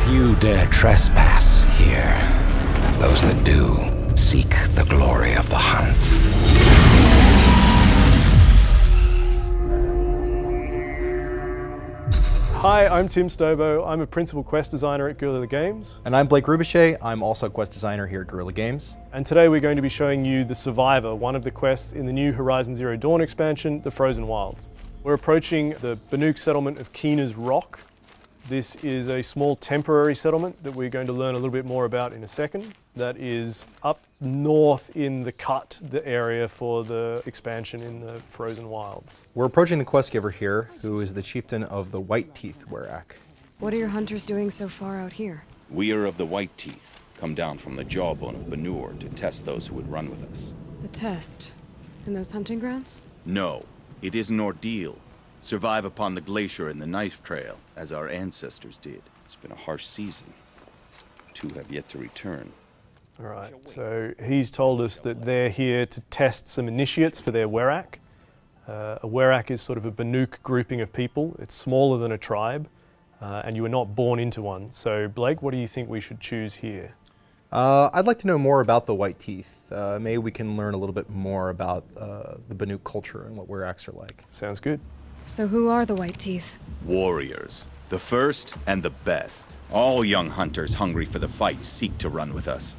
Few dare trespass here. Those that do seek the glory of the hunt. Hi, I'm Tim Stobo. I'm a principal quest designer at Guerrilla Games. And I'm Blake Rubichet. I'm also a quest designer here at Guerrilla Games. And today we're going to be showing you The Survivor, one of the quests in the new Horizon Zero Dawn expansion, The Frozen Wilds. We're approaching the Banuk settlement of Keena's Rock. This is a small temporary settlement that we're going to learn a little bit more about in a second. That is up north in the cut, the area for the expansion in the Frozen Wilds. We're approaching the quest giver here, who is the chieftain of the White Teeth Werak. What are your hunters doing so far out here? We are of the White Teeth, come down from the jawbone of Banur to test those who would run with us. The test? In those hunting grounds? No, it is an ordeal. Survive upon the glacier and the knife trail, as our ancestors did. It's been a harsh season. Two have yet to return. All right, so he's told us that they're here to test some initiates for their Werak. A Werak is sort of a Banuk grouping of people. It's smaller than a tribe, and you were not born into one. So Blake, what do you think we should choose here? I'd like to know more about the White Teeth. Maybe we can learn a little bit more about the Banuk culture and what Weraks are like. Sounds good. So who are the White Teeth? Warriors. The first and the best. All young hunters hungry for the fight seek to run with us.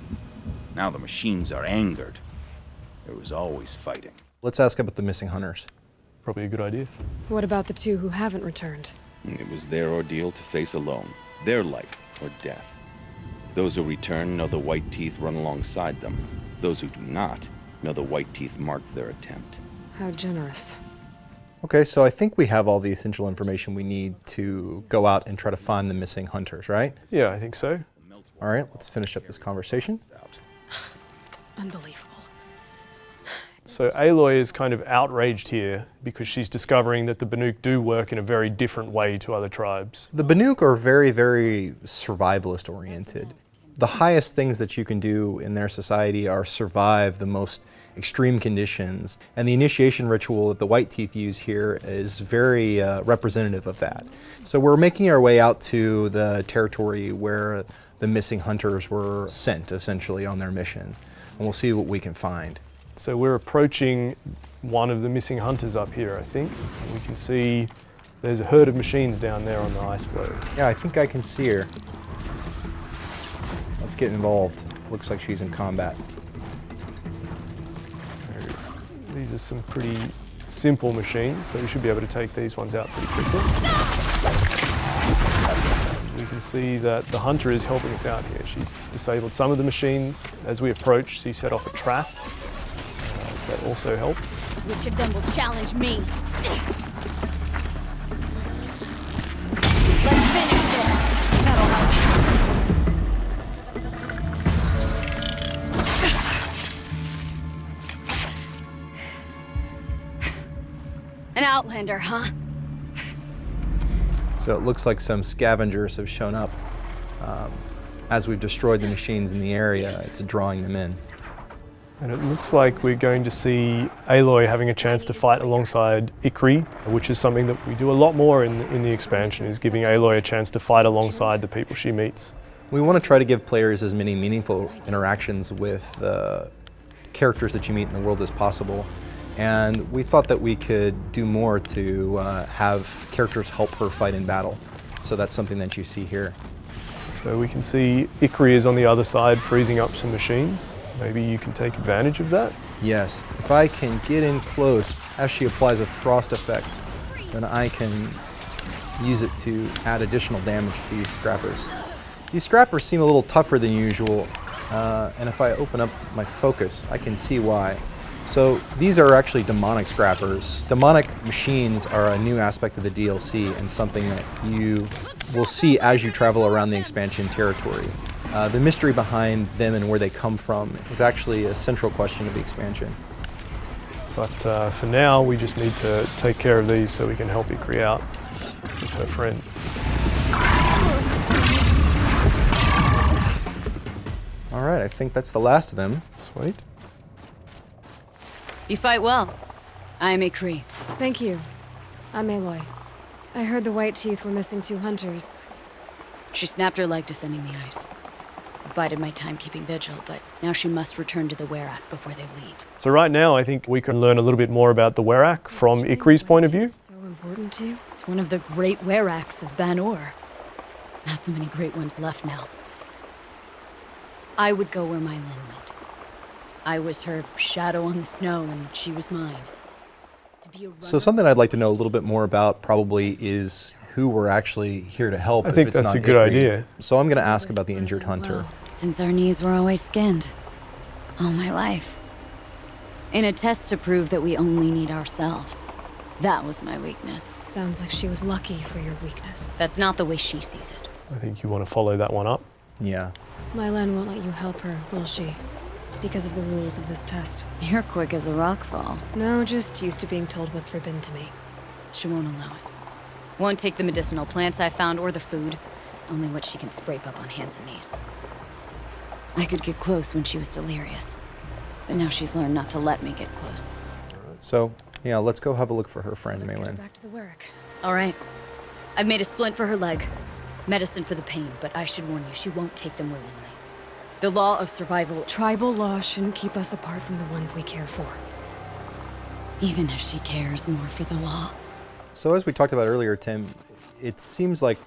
Now the machines are angered. There was always fighting. Let's ask about the missing hunters. Probably a good idea. What about the two who haven't returned? It was their ordeal to face alone. Their life or death. Those who return know the White Teeth run alongside them. Those who do not know the White Teeth marked their attempt. How generous. Okay, so I think we have all the essential information we need to go out and try to find the missing hunters, right? Yeah, I think so. All right, let's finish up this conversation. Unbelievable. So Aloy is kind of outraged here because she's discovering that the Banuk do work in a very different way to other tribes. The Banuk are very, very survivalist oriented. The highest things that you can do in their society are survive the most extreme conditions, and the initiation ritual that the White Teeth use here is very representative of that. So we're making our way out to the territory where the missing hunters were sent, essentially, on their mission, and we'll see what we can find. So we're approaching one of the missing hunters up here, I think. We can see there's a herd of machines down there on the ice floe. Yeah, I think I can see her. Let's get involved. Looks like she's in combat. These are some pretty simple machines, so we should be able to take these ones out pretty quickly. We can see that the hunter is helping us out here. She's disabled some of the machines. As we approach, she set off a trap. That also helped. Which of them will challenge me? Let's finish this. That'll help. An outlander, huh? So it looks like some scavengers have shown up. As we've destroyed the machines in the area, it's drawing them in. And it looks like we're going to see Aloy having a chance to fight alongside Ikri, which is something that we do a lot more in the expansion, is giving Aloy a chance to fight alongside the people she meets. We want to try to give players as many meaningful interactions with the characters that you meet in the world as possible. And we thought that we could do more to have characters help her fight in battle. So that's something that you see here. So we can see Ikri is on the other side freezing up some machines. Maybe you can take advantage of that? Yes, if I can get in close as she applies a frost effect, then I can use it to add additional damage to these scrappers. These scrappers seem a little tougher than usual, and if I open up my focus, I can see why. So these are actually demonic scrappers. Demonic machines are a new aspect of the DLC and something that you will see as you travel around the expansion territory. The mystery behind them and where they come from is actually a central question of the expansion. But for now, we just need to take care of these so we can help Ikri out with her friend. All right, I think that's the last of them. Sweet. You fight well. I am Ikri. Thank you. I'm Aloy. I heard the White Teeth were missing 2 hunters. She snapped her leg descending the ice. I bided my time keeping vigil, but now she must return to the Werak before they leave. So right now, I think we can learn a little bit more about the Werak from Ikri's point of view. So important to you? It's one of the great Weraks of Ban-Or. Not so many great ones left now. I would go where my Lin went. I was her shadow on the snow, and she was mine. To be a So something I'd like to know a little bit more about probably is who we're actually here to help. I if think it's that's not a good Ikri. idea. So I'm going to ask about the injured hunter. Since our knees were always skinned. All my life. In a test to prove that we only need ourselves. That was my weakness. Sounds like she was lucky for your weakness. That's not the way she sees it. I think you want to follow that one up. Yeah. Mylan won't let you help her, will she? Because of the rules of this test. You're quick as a rock fall. No, just used to being told what's forbidden to me. She won't allow it. Won't take the medicinal plants I found or the food. Only what she can scrape up on hands and knees. I could get close when she was delirious. But now she's learned not to let me get close. So, yeah, let's go have a look for her friend, Let's get her Maylin. back to the Werak. All right. I've made a splint for her leg. Medicine for the pain, but I should warn you, she won't take them willingly. The law of survival, Tribal law shouldn't keep us apart from the ones we care for. even if she cares more for the law. So as we talked about earlier, Tim, it seems like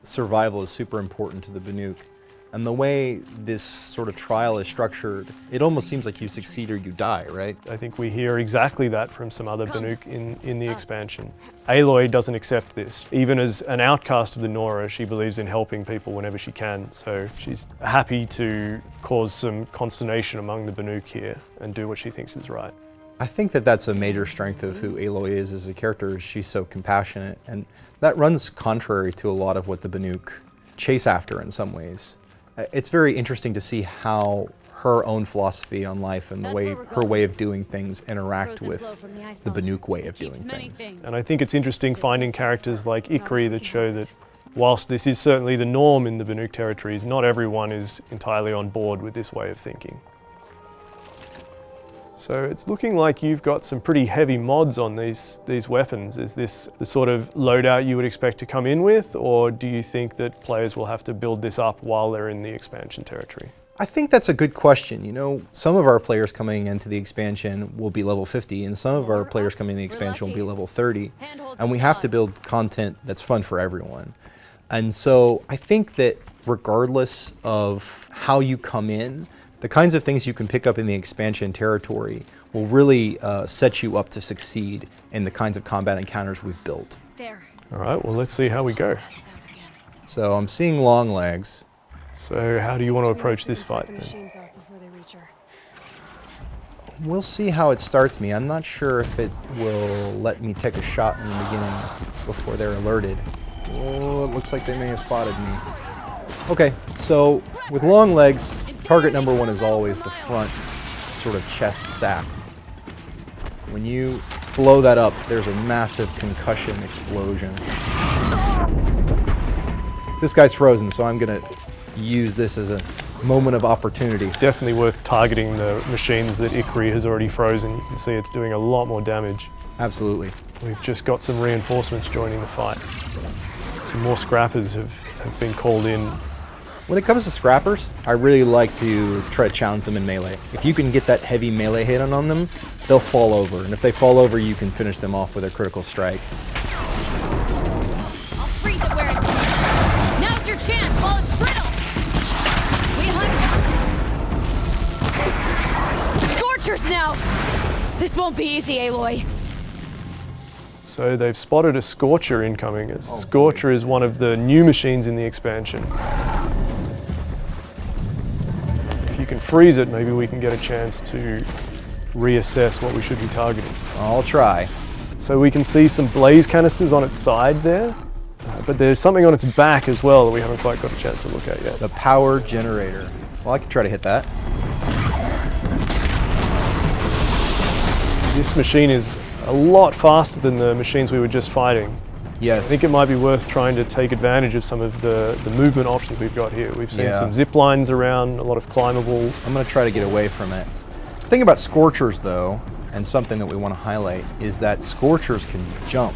survival is super important to the Banuk. And the way this sort of trial is structured, it almost seems like you succeed or you die, right? I think we hear exactly that from some other Banuk in the expansion. Aloy doesn't accept this. Even as an outcast of the Nora, she believes in helping people whenever she can. So she's happy to cause some consternation among the Banuk here and do what she thinks is right. I think that that's a major strength of who Aloy is as a character. She's so compassionate, and that runs contrary to a lot of what the Banuk chase after in some ways. It's very interesting to see how her own philosophy on life and the way her way of doing things interact with the Banuk way of doing things. And I think it's interesting finding characters like Ikri that show that whilst this is certainly the norm in the Banuk territories, not everyone is entirely on board with this way of thinking. So it's looking like you've got some pretty heavy mods on these weapons. Is this the sort of loadout you would expect to come in with, or do you think that players will have to build this up while they're in the expansion territory? I think that's a good question. You know, some of our players coming into the expansion will be level 50, and some of our players coming in the expansion will be level 30. And we have to build content that's fun for everyone. And so I think that regardless of how you come in, the kinds of things you can pick up in the expansion territory will really set you up to succeed in the kinds of combat encounters we've built. There. All right, well, let's see how we go. So I'm seeing long legs. So how do you want to approach this fight The then? machines off before they reach her. We'll see how it starts me. I'm not sure if it will let me take a shot in the beginning before they're alerted. Oh, it looks like they may have spotted me. Okay, so with long legs, target number one is always the front sort of chest sap. When you blow that up, there's a massive concussion explosion. This guy's frozen, so I'm gonna use this as a moment of opportunity. Definitely worth targeting the machines that Ikri has already frozen. You can see it's doing a lot more damage. Absolutely. We've just got some reinforcements joining the fight. Some more scrappers have been called in. When it comes to scrappers, I really like to try to challenge them in melee. If you can get that heavy melee hit on them, they'll fall over. And if they fall over, you can finish them off with a critical strike. I'll freeze it where it's at. Now's your chance while it's brittle. We hunt. Scorchers now. This won't be easy, Aloy. So they've spotted a Scorcher incoming. A Scorcher is one of the new machines in the expansion. If you can freeze it, maybe we can get a chance to reassess what we should be targeting. I'll try. So we can see some blaze canisters on its side there, but there's something on its back as well that we haven't quite got a chance to look at yet. The power generator. Well, I can try to hit that. This machine is a lot faster than the machines we were just fighting. I Yes. think it might be worth trying to take advantage of some of the movement options we've got here. We've seen Yeah. some zip lines around, a lot of climbable. I'm going to try to get away from it. The thing about Scorchers, though, and something that we want to highlight, is that Scorchers can jump.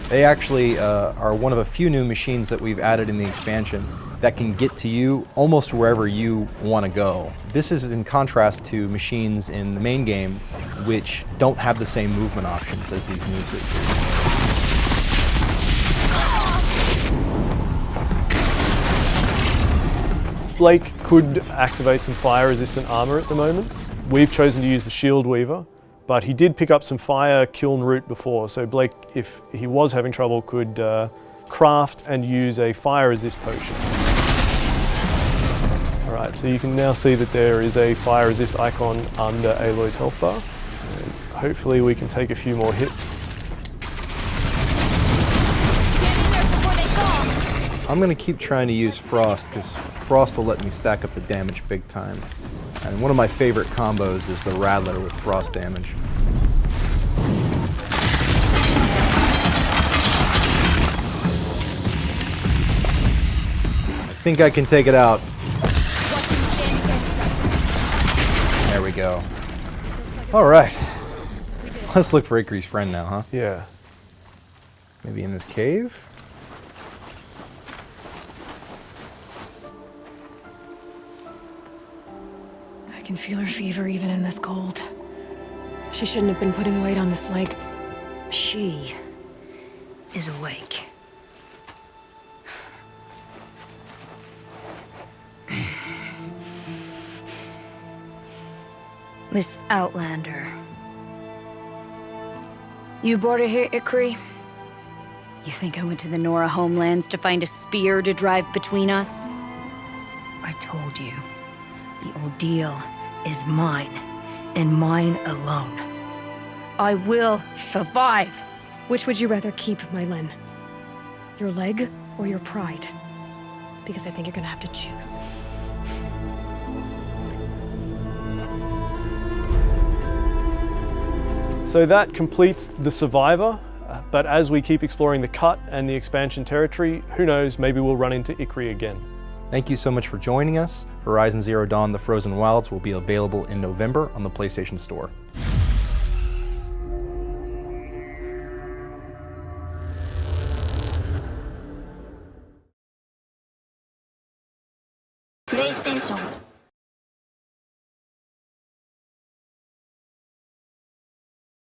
They actually are one of a few new machines that we've added in the expansion that can get to you almost wherever you want to go. This is in contrast to machines in the main game which don't have the same movement options as these new creatures. Blake could activate some fire-resistant armor at the moment. We've chosen to use the Shield Weaver, but he did pick up some fire kiln root before, so Blake, if he was having trouble, could craft and use a fire resist potion. Alright, so you can now see that there is a fire resist icon under Aloy's health bar. And hopefully we can take a few more hits. I'm going to keep trying to use Frost because Frost will let me stack up the damage big time. And one of my favorite combos is the Rattler with Frost damage. I think I can take it out. There we go. Alright. Let's look for Ikri's friend now, huh? Yeah. Maybe in this cave? I can feel her fever even in this cold. She shouldn't have been putting weight on this leg. She is awake. Miss Outlander. You brought her here, Ikri? You think I went to the Nora homelands to find a spear to drive between us? I told you. The ordeal is mine, and mine alone. I will survive. Which would you rather keep, Mylin? Your leg or your pride? Because I think you're gonna have to choose. So that completes the Survivor, but as we keep exploring the Cut and the expansion territory, who knows, maybe we'll run into Ikri again. Thank you so much for joining us. Horizon Zero Dawn: The Frozen Wilds will be available in November on the PlayStation Store. PlayStation